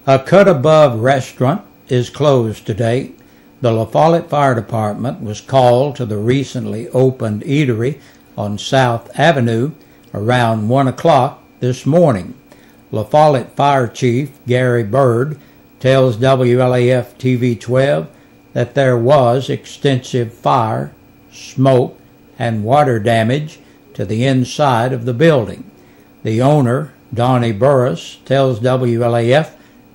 A Cut Above restaurant is closed today. The La Follette Fire Department was called to the recently opened eatery on South Avenue around 1 o'clock this morning. La Follette Fire Chief Gary Bird tells WLAF TV 12 that there was extensive fire, smoke, and water damage to the inside of the building. The owner, Donnie Burris, tells WLAF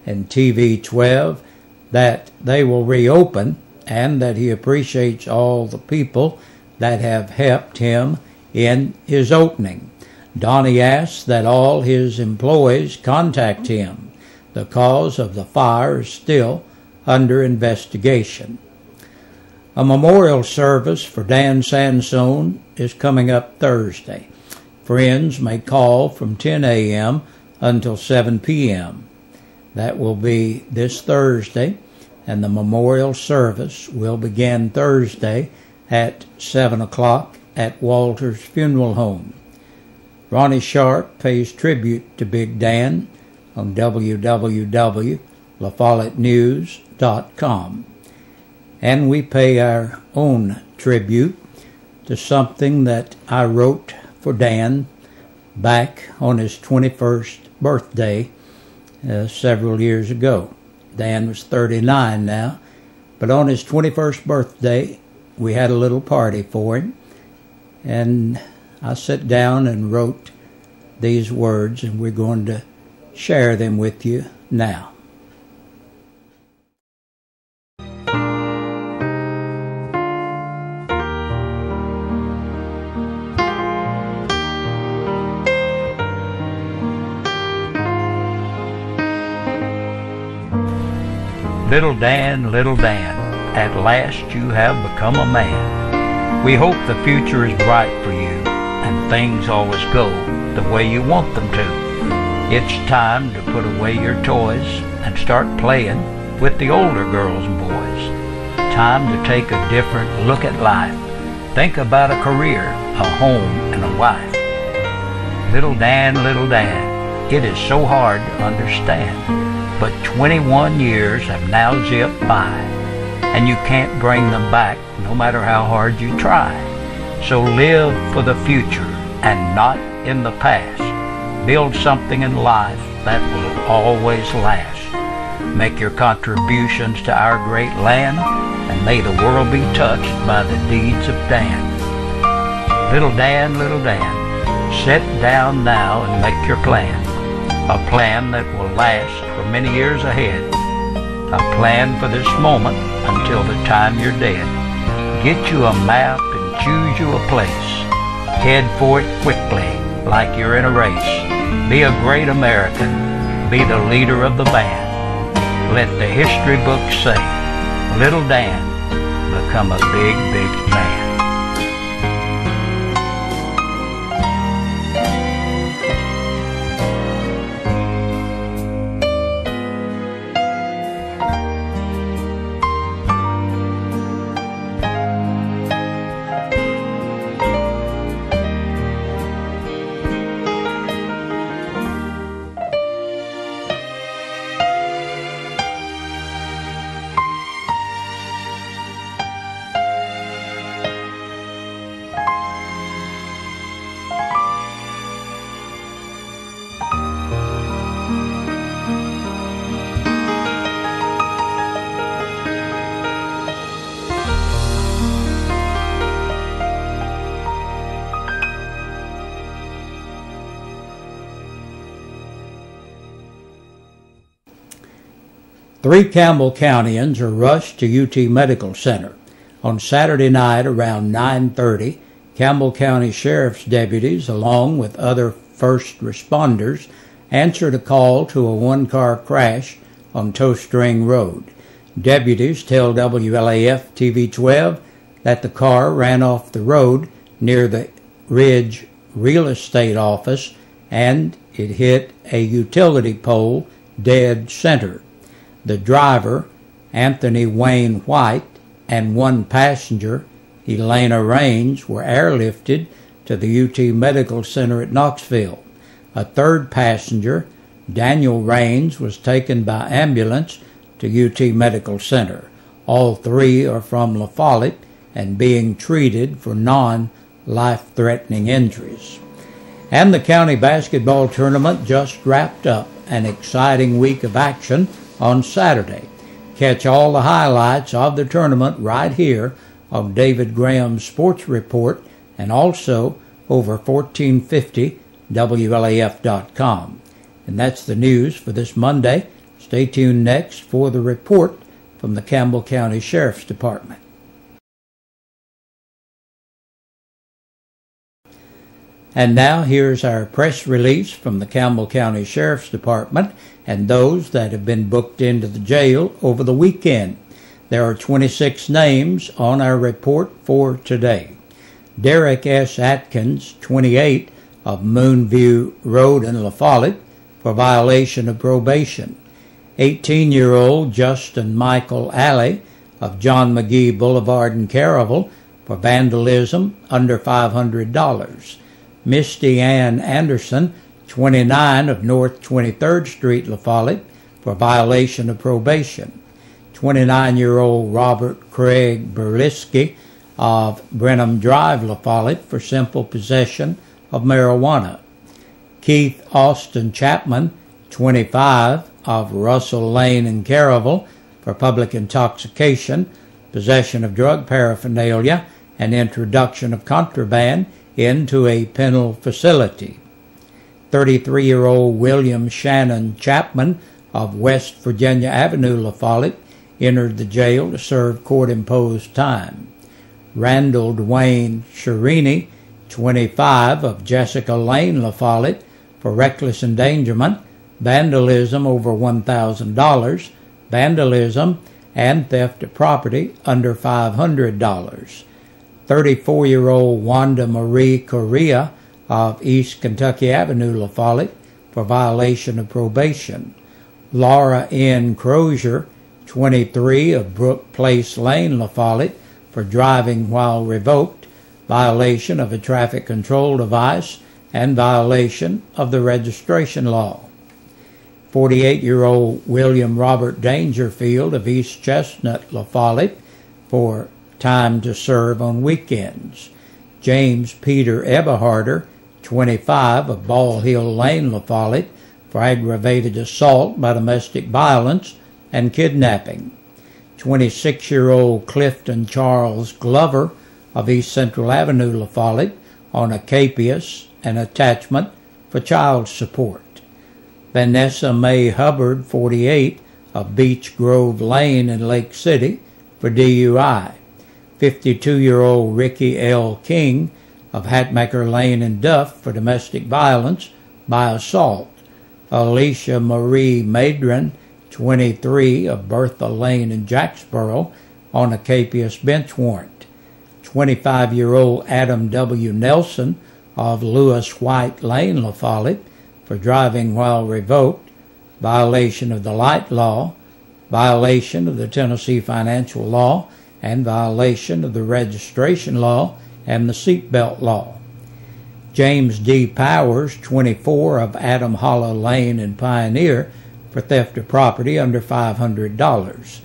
and TV 12 that they will reopen and that he appreciates all the people that have helped him in his opening. Donnie asks that all his employees contact him. The cause of the fire is still under investigation. A memorial service for Dan Sansone is coming up Thursday. Friends may call from 10 a.m. until 7 p.m. That will be this Thursday, and the memorial service will begin Thursday at 7 o'clock at Walter's Funeral Home. Ronnie Sharp pays tribute to Big Dan on www.lafollettenews.com. And we pay our own tribute to something that I wrote for Dan back on his 21st birthday several years ago. Dan was 39 now, but on his 21st birthday, we had a little party for him, and I sat down and wrote these words, and we're going to share them with you now. Little Dan, at last you have become a man. We hope the future is bright for you and things always go the way you want them to. It's time to put away your toys and start playing with the older girls and boys. Time to take a different look at life. Think about a career, a home, and a wife. Little Dan, it is so hard to understand. But 21 years have now zipped by, and you can't bring them back no matter how hard you try. So live for the future and not in the past. Build something in life that will always last. Make your contributions to our great land, and may the world be touched by the deeds of Dan. Little Dan, sit down now and make your plan. A plan that will last for many years ahead. A plan for this moment until the time you're dead. Get you a map and choose you a place. Head for it quickly, like you're in a race. Be a great American. Be the leader of the band. Let the history books say, Little Dan, become a big, big man. Three Campbell Countyans are rushed to UT Medical Center. On Saturday night around 9:30, Campbell County Sheriff's deputies, along with other first responders, answered a call to a one-car crash on Toe String Road. Deputies tell WLAF TV 12 that the car ran off the road near the Ridge Real Estate Office and it hit a utility pole dead center. The driver, Anthony Wayne White, and one passenger, Elena Raines, were airlifted to the UT Medical Center at Knoxville. A third passenger, Daniel Raines was taken by ambulance to UT Medical Center. All three are from La Follette and being treated for non-life-threatening injuries. And the county basketball tournament just wrapped up an exciting week of action on Saturday. Catch all the highlights of the tournament right here on David Graham's Sports Report and also over 1450 WLAF.com. And that's the news for this Monday. Stay tuned next for the report from the Campbell County Sheriff's Department. And now here's our press release from the Campbell County Sheriff's Department and those that have been booked into the jail over the weekend. There are 26 names on our report for today. Derek S. Atkins, 28, of Moonview Road in La Follette for violation of probation. 18-year-old Justin Michael Alley of John McGee Boulevard in Caravel for vandalism under $500. Misty Ann Anderson, 29, of North 23rd Street, La Follette, for violation of probation. 29-year-old Robert Craig Berlisky of Brenham Drive, La Follette, for simple possession of marijuana. Keith Austin Chapman, 25, of Russell Lane in Caravel, for public intoxication, possession of drug paraphernalia, and introduction of contraband into a penal facility. 33-year-old William Shannon Chapman of West Virginia Avenue, La Follette, entered the jail to serve court-imposed time. Randall Dwayne Cherini, 25, of Jessica Lane, La Follette, for reckless endangerment, vandalism over $1,000, vandalism, and theft of property under $500. 34-year-old Wanda Marie Correa of East Kentucky Avenue, La Follette, for violation of probation. Laura N. Crozier, 23, of Brook Place Lane, La Follette, for driving while revoked, violation of a traffic control device, and violation of the registration law. 48-year-old William Robert Dangerfield of East Chestnut, La Follette, for time to serve on weekends. James Peter Eberharder, 25, of Ball Hill Lane, La Follette, for aggravated assault by domestic violence and kidnapping. 26-year-old Clifton Charles Glover of East Central Avenue, La Follette, on a capias and attachment for child support. Vanessa Mae Hubbard, 48, of Beech Grove Lane in Lake City, for DUI. 52-year-old Ricky L. King of Hatmaker Lane in Duff for domestic violence by assault. Alicia Marie Madron, 23, of Bertha Lane in Jacksboro, on a capias bench warrant. 25-year-old Adam W. Nelson of Lewis White Lane, La Follette, for driving while revoked, violation of the light law, violation of the Tennessee financial law, and violation of the registration law and the seatbelt law. James D. Powers, 24, of Adam Hollow Lane in Pioneer, for theft of property under $500.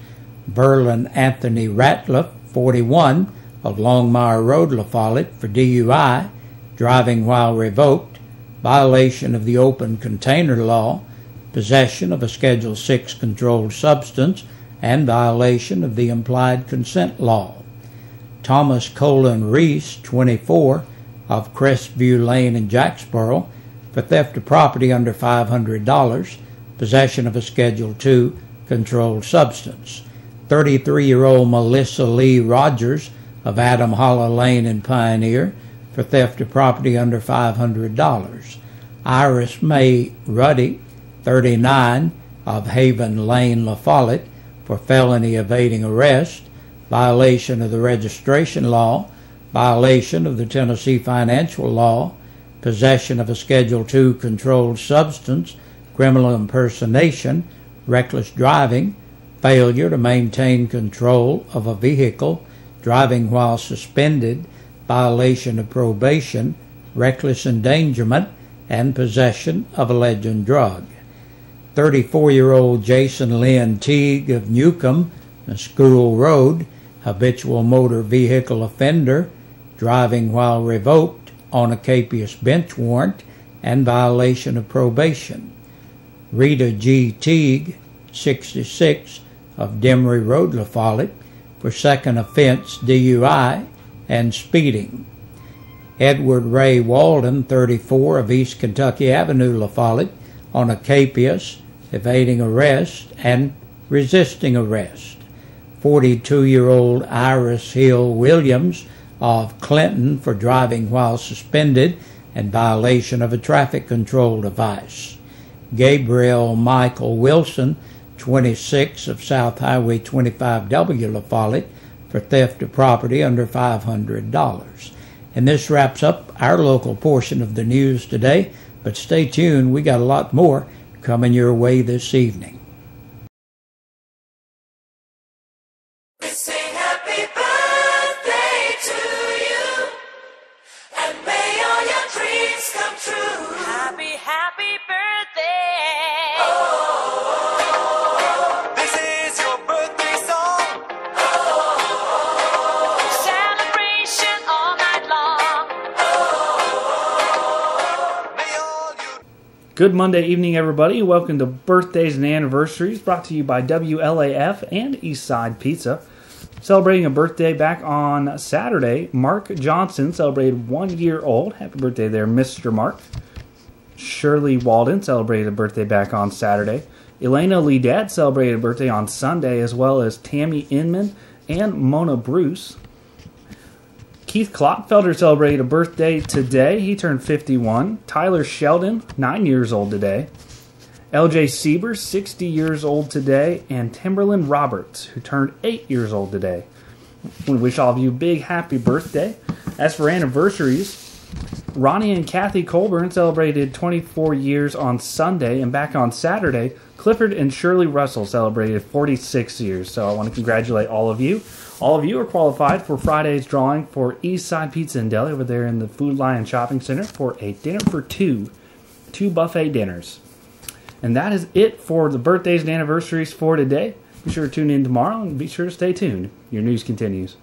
Verlin Anthony Ratliff, 41, of Longmire Road, La Follette, for DUI, driving while revoked, violation of the open container law, possession of a Schedule 6 controlled substance, and violation of the implied consent law. Thomas Colin Reese, 24, of Crestview Lane in Jacksboro, for theft of property under $500, possession of a Schedule 2 controlled substance. 33-year-old Melissa Lee Rogers of Adam Hollow Lane in Pioneer, for theft of property under $500. Iris Mae Ruddy, 39, of Haven Lane, La Follette, for felony evading arrest, violation of the registration law, violation of the Tennessee financial law, possession of a Schedule 2 controlled substance, criminal impersonation, reckless driving, failure to maintain control of a vehicle, driving while suspended, violation of probation, reckless endangerment, and possession of a legend drug. 34-year-old Jason Lynn Teague of Newcomb, School Road, habitual motor vehicle offender, driving while revoked on a capious bench warrant and violation of probation. Rita G. Teague, 66, of Demery Road, La Follette, for second offense DUI and speeding. Edward Ray Walden, 34, of East Kentucky Avenue, La Follette, on a capious, evading arrest and resisting arrest. 42-year-old Iris Hill Williams of Clinton for driving while suspended and violation of a traffic control device. Gabriel Michael Wilson, 26, of South Highway 25W, La Follette, for theft of property under $500. And this wraps up our local portion of the news today, but stay tuned, we got a lot more coming your way this evening. We sing happy birthday to you, and may all your dreams come true. Happy, happy birthday. Oh, this is your birthday song. Oh, celebration all night long. Oh, may all you... Good Monday evening, everybody. Welcome to Birthdays and Anniversaries, brought to you by WLAF and Eastside Pizza. Celebrating a birthday back on Saturday, Mark Johnson celebrated 1 year old. Happy birthday there, Mr. Mark. Shirley Walden celebrated a birthday back on Saturday. Elena Lee Dad celebrated a birthday on Sunday, as well as Tammy Inman and Mona Bruce. Keith Klopfelder celebrated a birthday today. He turned 51. Tyler Sheldon, 9 years old today. LJ Sieber, 60 years old today. And Timberland Roberts, who turned 8 years old today. We wish all of you a big happy birthday. As for anniversaries, Ronnie and Kathy Colburn celebrated 24 years on Sunday. And back on Saturday, Clifford and Shirley Russell celebrated 46 years. So I want to congratulate all of you. All of you are qualified for Friday's drawing for Eastside Pizza and Deli over there in the Food Lion Shopping Center for a dinner for two buffet dinners. And that is it for the birthdays and anniversaries for today. Be sure to tune in tomorrow and be sure to stay tuned. Your news continues.